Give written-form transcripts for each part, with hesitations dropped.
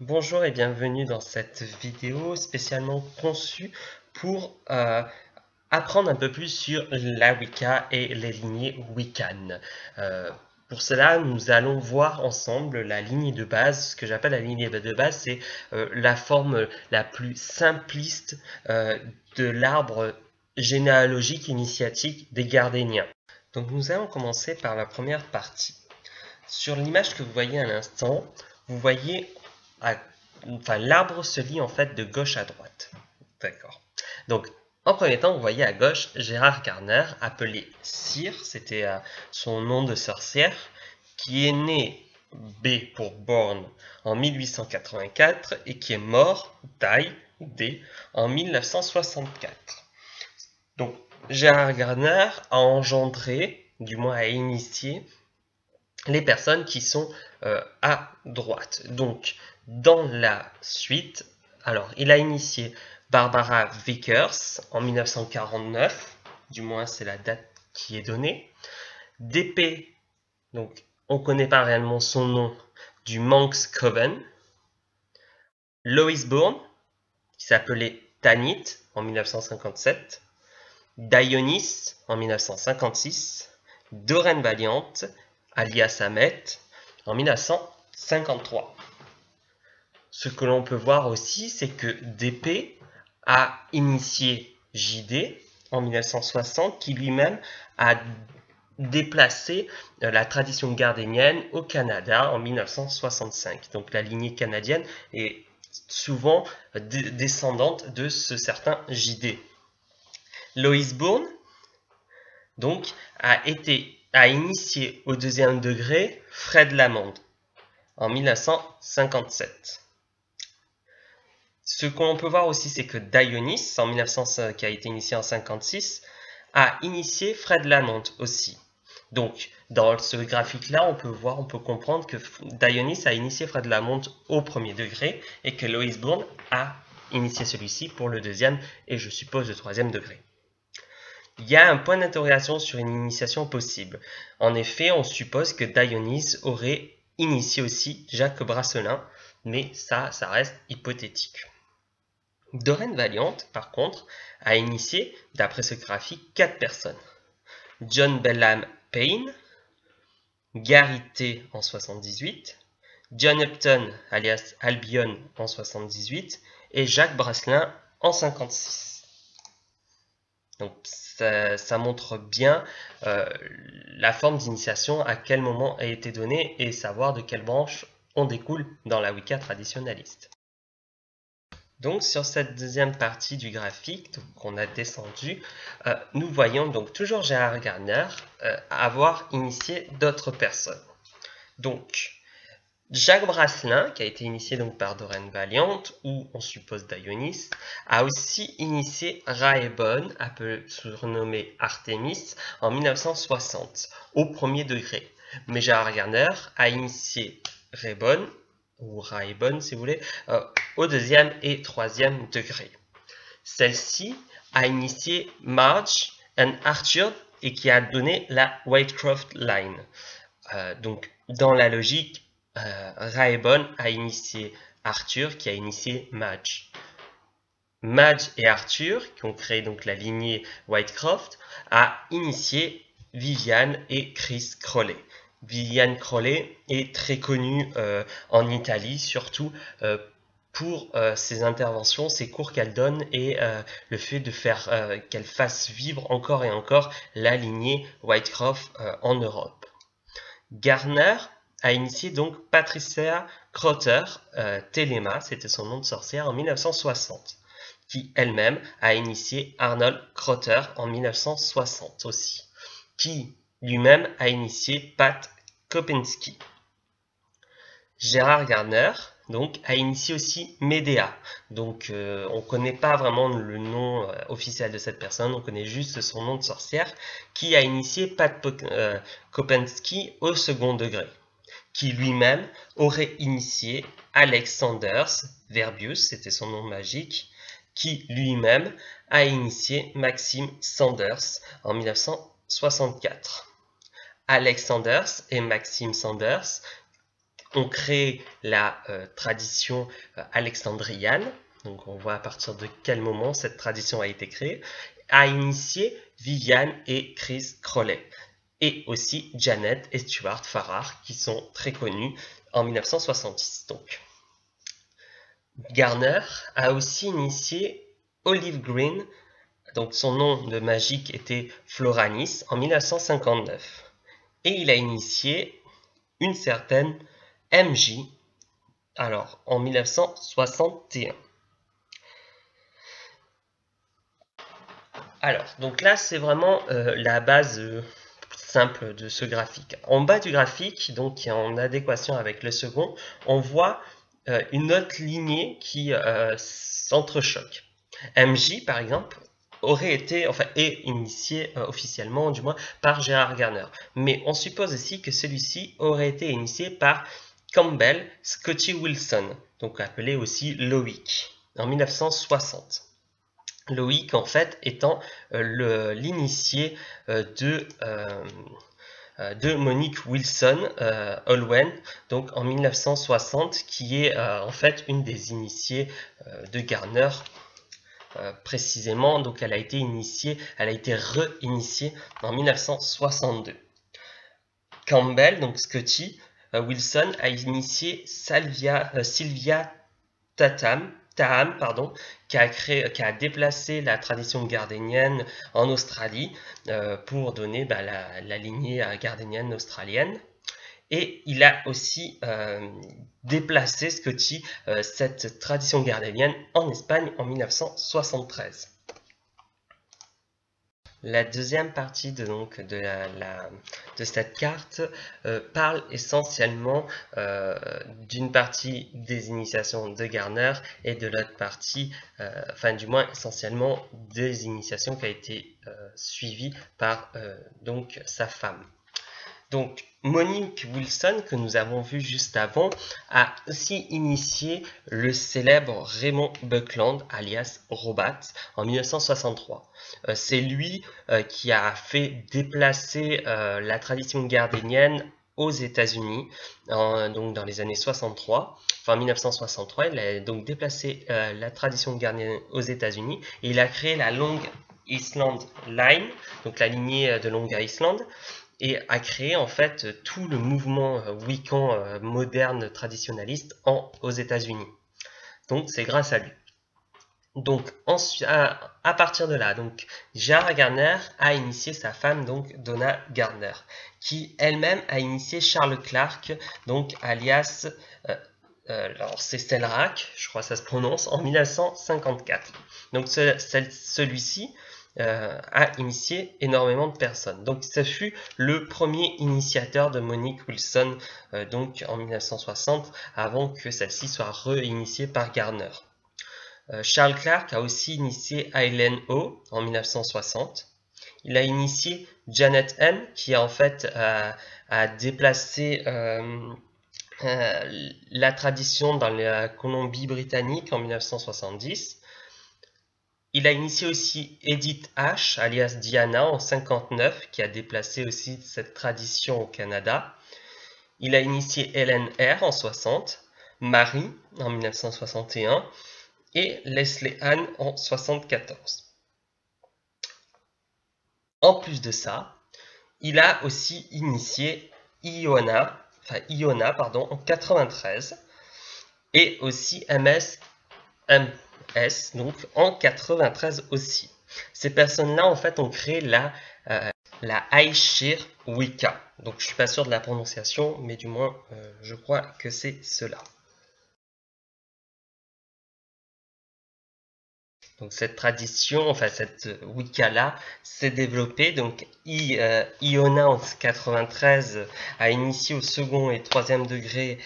Bonjour et bienvenue dans cette vidéo spécialement conçue pour apprendre un peu plus sur la Wicca et les lignées Wiccan. Euh, pour cela, nous allons voir ensemble la lignée de base. Ce que j'appelle la lignée de base, c'est la forme la plus simpliste de l'arbre généalogique initiatique des Gardéniens. Donc nous allons commencer par la première partie. Sur l'image que vous voyez à l'instant, vous voyez l'arbre se lit en fait de gauche à droite. D'accord. Donc, en premier temps, vous voyez à gauche Gérard Garner, appelé Cyr, c'était son nom de sorcière, qui est né B pour Born en 1884 et qui est mort, D, en 1964. Donc, Gérard Garner a engendré, du moins a initié, les personnes qui sont à droite. Donc, dans la suite, alors, il a initié Barbara Vickers en 1949, du moins c'est la date qui est donnée. DP, donc on ne connaît pas réellement son nom, du Manx Coven. Lois Bourne, qui s'appelait Tanit en 1957. Dionis en 1956. Doreen Valiant, alias Ahmet, en 1953. Ce que l'on peut voir aussi, c'est que DP a initié JD en 1960, qui lui-même a déplacé la tradition gardénienne au Canada en 1965. Donc la lignée canadienne est souvent descendante de ce certain JD. Lois Bourne, donc, a initié au deuxième degré Fred Lamond en 1957. Ce qu'on peut voir aussi, c'est que Dionis, en 1900, qui a été initié en 56, a initié Fred Lamont aussi. Donc, dans ce graphique-là, on peut comprendre que Dionis a initié Fred Lamont au premier degré et que Lois Bourne a initié celui-ci pour le deuxième et je suppose le troisième degré. Il y a un point d'interrogation sur une initiation possible. En effet, on suppose que Dionis aurait initié aussi Jacques Brasselin, mais ça reste hypothétique. Doreen Valiant, par contre, a initié, d'après ce graphique, 4 personnes. John Belham Payne, Gary T en 78, John Upton alias Albion en 78 et Jacques Brasselin en 56. Donc ça montre bien la forme d'initiation, à quel moment a été donnée et savoir de quelle branche on découle dans la Wicca traditionnaliste. Donc sur cette deuxième partie du graphique qu'on a descendu, nous voyons donc toujours Gérard Garner avoir initié d'autres personnes. Donc Jacques Brasselin, qui a été initié donc par Doreen Valiant, ou on suppose Dionis, a aussi initié Raebon, surnommé Artemis, en 1960, au premier degré. Mais Gérard Garner a initié Raebon, ou Raebon si vous voulez, au deuxième et troisième degré. Celle-ci a initié Marge et Arthur et qui a donné la Whitecroft Line. Donc dans la logique, Raebon a initié Arthur qui a initié Madge. Madge et Arthur, qui ont créé donc la lignée Whitecroft, a initié Viviane et Chris Crowley. Viviane Crowley est très connue en Italie, surtout pour ses interventions, ses cours qu'elle donne et le fait de faire qu'elle fasse vivre encore et encore la lignée Whitecroft en Europe. Garner a initié donc Patricia Crotter Telema, c'était son nom de sorcière, en 1960, qui elle-même a initié Arnold Crotter en 1960 aussi, qui lui-même a initié Pat Kopinski. Gérard Garner donc a initié aussi Médéa. Donc on ne connaît pas vraiment le nom officiel de cette personne, on connaît juste son nom de sorcière, qui a initié Pat Kopinski au second degré, qui lui-même aurait initié Alex Sanders Verbius, c'était son nom magique, qui lui-même a initié Maxime Sanders en 1964. Alex Sanders et Maxime Sanders ont créé la tradition alexandrienne. Donc on voit à partir de quel moment cette tradition a été créée, a initié Vivian et Chris Crowley, et aussi Janet et Stuart Farrar, qui sont très connus en 1966. Donc, Garner a aussi initié Olive Green, donc son nom de magique était Floranis, en 1959. Et il a initié une certaine MJ, alors en 1961. Alors, donc là, c'est vraiment la base simple de ce graphique. En bas du graphique, donc qui est en adéquation avec le second, on voit une autre lignée qui s'entrechoque. MJ, par exemple, aurait été, enfin, est initié officiellement, du moins, par Gerard Garner. Mais on suppose aussi que celui-ci aurait été initié par Campbell Scotty Wilson, donc appelé aussi Loïc, en 1960. Loïc, en fait, étant l'initié de Monique Wilson Olwen, donc en 1960, qui est en fait une des initiées de Garner précisément. Donc elle a été initiée, elle a été re-initiée en 1962. Campbell, donc Scotty Wilson, a initié Sylvia Taham, qui a déplacé la tradition gardénienne en Australie pour donner la lignée gardénienne australienne. Et il a aussi déplacé, Scotty, cette tradition gardénienne en Espagne en 1973. La deuxième partie de cette carte parle essentiellement d'une partie des initiations de Garner et de l'autre partie, enfin du moins essentiellement des initiations qui a été suivies par donc sa femme. Donc Monique Wilson, que nous avons vu juste avant, a aussi initié le célèbre Raymond Buckland, alias Robat, en 1963. C'est lui qui a fait déplacer la tradition gardénienne aux États-Unis, donc dans les années 63. Enfin, en 1963, il a donc déplacé la tradition gardénienne aux États-Unis et il a créé la Long Island Line, donc la lignée de Long Island, et a créé en fait tout le mouvement Wiccan moderne traditionnaliste aux États-Unis. Donc c'est grâce à lui. Donc à partir de là, donc Gerard Garner a initié sa femme, donc Donna Garner, qui elle-même a initié Charles Clark, donc alias alors c'est Selrak, je crois que ça se prononce, en 1954. Donc celui-ci a initié énormément de personnes. Donc ce fut le premier initiateur de Monique Wilson donc en 1960, avant que celle-ci soit re-initiée par Garner. Charles Clark a aussi initié Eileen O en 1960. Il a initié Janet M, qui en fait a déplacé la tradition dans la Colombie-Britannique en 1970. Il a initié aussi Edith H, alias Diana, en 1959, qui a déplacé aussi cette tradition au Canada. Il a initié Helen R en 1960, Marie en 1961 et Leslie Ann en 1974. En plus de ça, il a aussi initié Iona en 1993 et aussi MS, donc en 93 aussi. Ces personnes-là, en fait, ont créé la Aishir Wicca. Donc, je suis pas sûr de la prononciation, mais du moins, je crois que c'est cela. Donc, cette tradition, enfin, cette Wicca-là, s'est développée. Donc, Iona en 93 a initié au second et troisième degré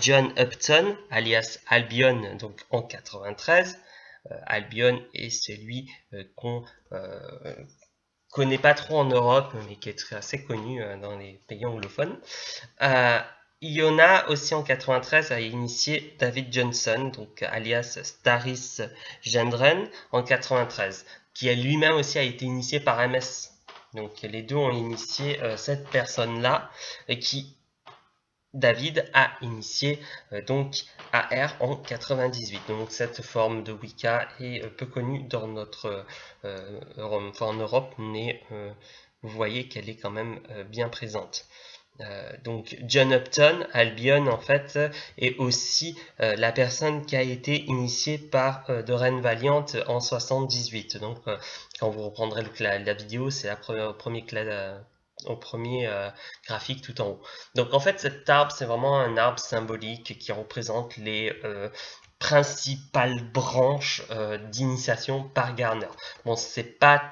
John Upton, alias Albion, donc en 93. Albion est celui qu'on connaît pas trop en Europe, mais qui est assez connu dans les pays anglophones. Iona aussi en 93 a initié David Johnson, donc alias Staris Gendren, en 93, qui lui-même aussi a été initié par MS. Donc les deux ont initié cette personne-là, qui David a initié donc AR en 98. Donc cette forme de Wicca est peu connue dans notre, en Europe, mais vous voyez qu'elle est quand même bien présente. Donc John Upton, Albion en fait, est aussi la personne qui a été initiée par Doreen Valiant en 78. Donc quand vous reprendrez la vidéo, c'est au premier graphique tout en haut. Donc en fait cet arbre c'est vraiment un arbre symbolique qui représente les principales branches d'initiation par Garner. Bon, c'est pas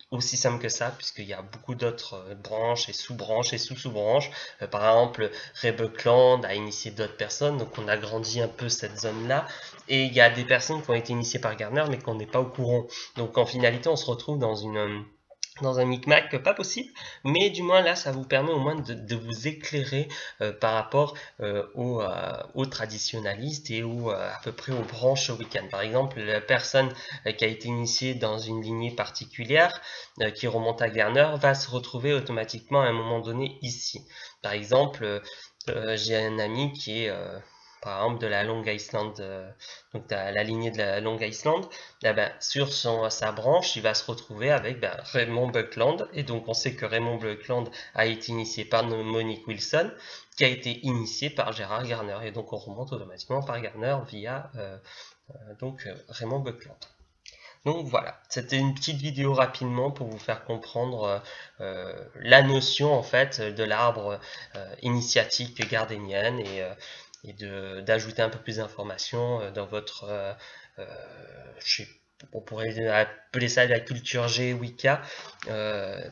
aussi simple que ça, puisqu'il y a beaucoup d'autres branches et sous-branches et sous-sous-branches. Par exemple, Rebeckland a initié d'autres personnes, donc on a grandi un peu cette zone-là. Et il y a des personnes qui ont été initiées par Garner, mais qu'on n'est pas au courant. Donc en finalité, on se retrouve dans un micmac pas possible, mais du moins là ça vous permet au moins de vous éclairer par rapport aux traditionalistes et à peu près aux branches Wiccan. Par exemple, la personne qui a été initiée dans une lignée particulière qui remonte à Garner va se retrouver automatiquement à un moment donné ici. Par exemple, j'ai un ami qui est par exemple de la Long Island, donc la lignée de la Long Island, ben, sur sa branche, il va se retrouver avec Raymond Buckland, et donc on sait que Raymond Buckland a été initié par Monique Wilson, qui a été initié par Gérard Garner, et donc on remonte automatiquement par Garner via Raymond Buckland. Donc voilà, c'était une petite vidéo rapidement pour vous faire comprendre la notion en fait de l'arbre initiatique gardénienne et d'ajouter un peu plus d'informations dans votre, on pourrait appeler ça la culture G Wicca,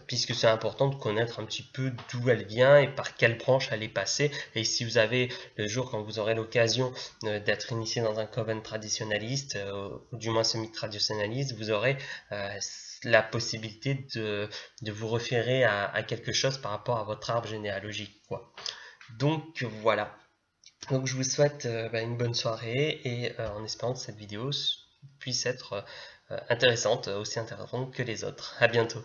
puisque c'est important de connaître un petit peu d'où elle vient et par quelle branche elle est passée. Et si vous avez le jour quand vous aurez l'occasion d'être initié dans un coven traditionnaliste, ou du moins semi-traditionnaliste, vous aurez la possibilité de vous référer à quelque chose par rapport à votre arbre généalogique, quoi. Donc voilà. Donc je vous souhaite une bonne soirée et en espérant que cette vidéo puisse être intéressante, aussi intéressante que les autres. À bientôt.